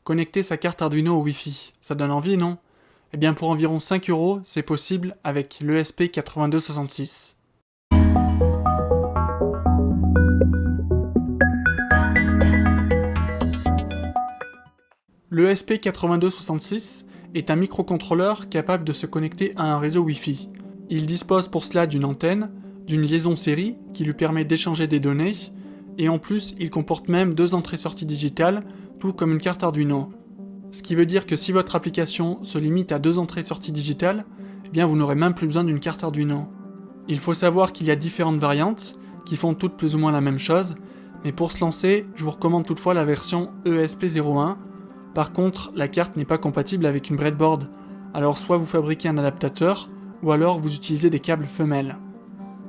Connecter sa carte Arduino au Wi-Fi, ça donne envie, non? Eh bien pour environ 5 €, c'est possible avec l'ESP8266. L'ESP8266 est un microcontrôleur capable de se connecter à un réseau Wi-Fi. Il dispose pour cela d'une antenne, d'une liaison série qui lui permet d'échanger des données, et en plus il comporte même 2 entrées-sorties digitales, tout comme une carte Arduino. Ce qui veut dire que si votre application se limite à 2 entrées-sorties digitales, eh bien vous n'aurez même plus besoin d'une carte Arduino. Il faut savoir qu'il y a différentes variantes, qui font toutes plus ou moins la même chose, mais pour se lancer, je vous recommande toutefois la version ESP01. Par contre, la carte n'est pas compatible avec une breadboard, alors soit vous fabriquez un adaptateur, ou alors vous utilisez des câbles femelles.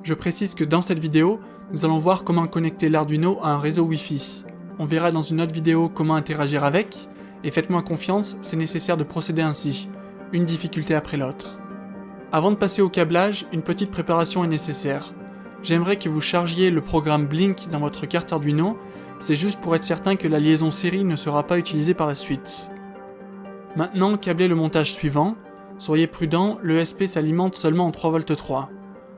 Je précise que dans cette vidéo, nous allons voir comment connecter l'Arduino à un réseau Wi-Fi. On verra dans une autre vidéo comment interagir avec, et faites-moi confiance, c'est nécessaire de procéder ainsi, une difficulté après l'autre. Avant de passer au câblage, une petite préparation est nécessaire. J'aimerais que vous chargiez le programme Blink dans votre carte Arduino, c'est juste pour être certain que la liaison série ne sera pas utilisée par la suite. Maintenant, câblez le montage suivant. Soyez prudent, l'ESP s'alimente seulement en 3V3.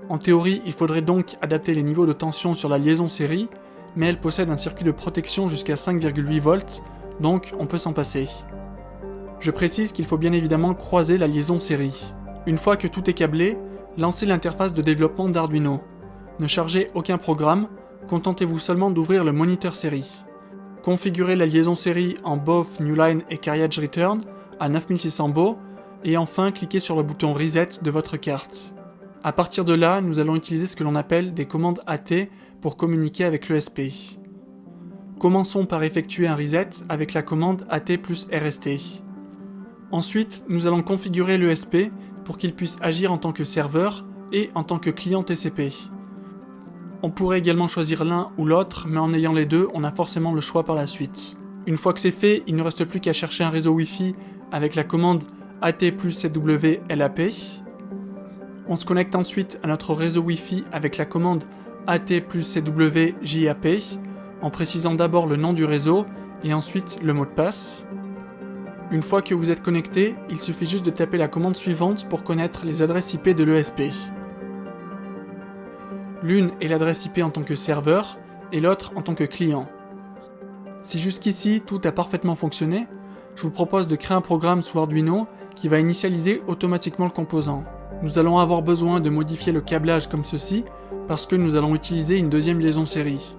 En théorie, il faudrait donc adapter les niveaux de tension sur la liaison série, mais elle possède un circuit de protection jusqu'à 5,8V, donc on peut s'en passer. Je précise qu'il faut bien évidemment croiser la liaison série. Une fois que tout est câblé, lancez l'interface de développement d'Arduino. Ne chargez aucun programme, contentez-vous seulement d'ouvrir le moniteur série. Configurez la liaison série en both New Line et Carriage Return à 9600 baux, et enfin cliquez sur le bouton Reset de votre carte. A partir de là, nous allons utiliser ce que l'on appelle des commandes AT pour communiquer avec l'ESP. Commençons par effectuer un reset avec la commande AT plus RST. Ensuite, nous allons configurer l'ESP pour qu'il puisse agir en tant que serveur et en tant que client TCP. On pourrait également choisir l'un ou l'autre, mais en ayant les deux, on a forcément le choix par la suite. Une fois que c'est fait, il ne reste plus qu'à chercher un réseau Wi-Fi avec la commande AT plus CW LAP. On se connecte ensuite à notre réseau Wi-Fi avec la commande AT plus CW JAP, en précisant d'abord le nom du réseau et ensuite le mot de passe. Une fois que vous êtes connecté, il suffit juste de taper la commande suivante pour connaître les adresses IP de l'ESP. L'une est l'adresse IP en tant que serveur et l'autre en tant que client. Si jusqu'ici tout a parfaitement fonctionné, je vous propose de créer un programme sous Arduino qui va initialiser automatiquement le composant. Nous allons avoir besoin de modifier le câblage comme ceci parce que nous allons utiliser une deuxième liaison série.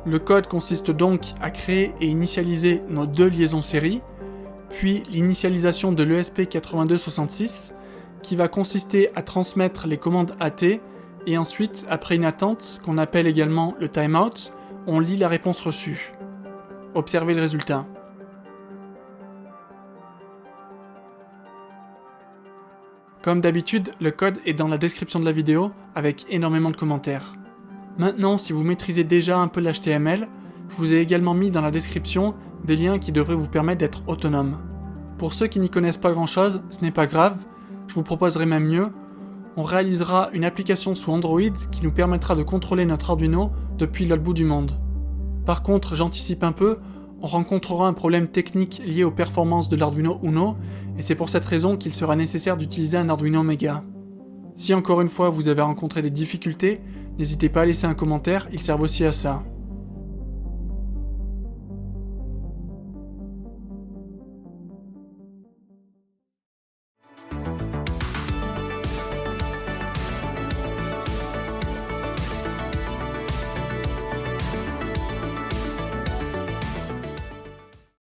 Le code consiste donc à créer et initialiser nos 2 liaisons série, puis l'initialisation de l'ESP8266 qui va consister à transmettre les commandes AT et ensuite, après une attente qu'on appelle également le timeout, on lit la réponse reçue. Observez le résultat. Comme d'habitude, le code est dans la description de la vidéo avec énormément de commentaires. Maintenant, si vous maîtrisez déjà un peu l'HTML, je vous ai également mis dans la description des liens qui devraient vous permettre d'être autonome. Pour ceux qui n'y connaissent pas grand chose, ce n'est pas grave, je vous proposerai même mieux. On réalisera une application sous Android qui nous permettra de contrôler notre Arduino depuis l'autre bout du monde. Par contre, j'anticipe un peu, on rencontrera un problème technique lié aux performances de l'Arduino Uno, et c'est pour cette raison qu'il sera nécessaire d'utiliser un Arduino Mega. Si encore une fois vous avez rencontré des difficultés, n'hésitez pas à laisser un commentaire, ils servent aussi à ça.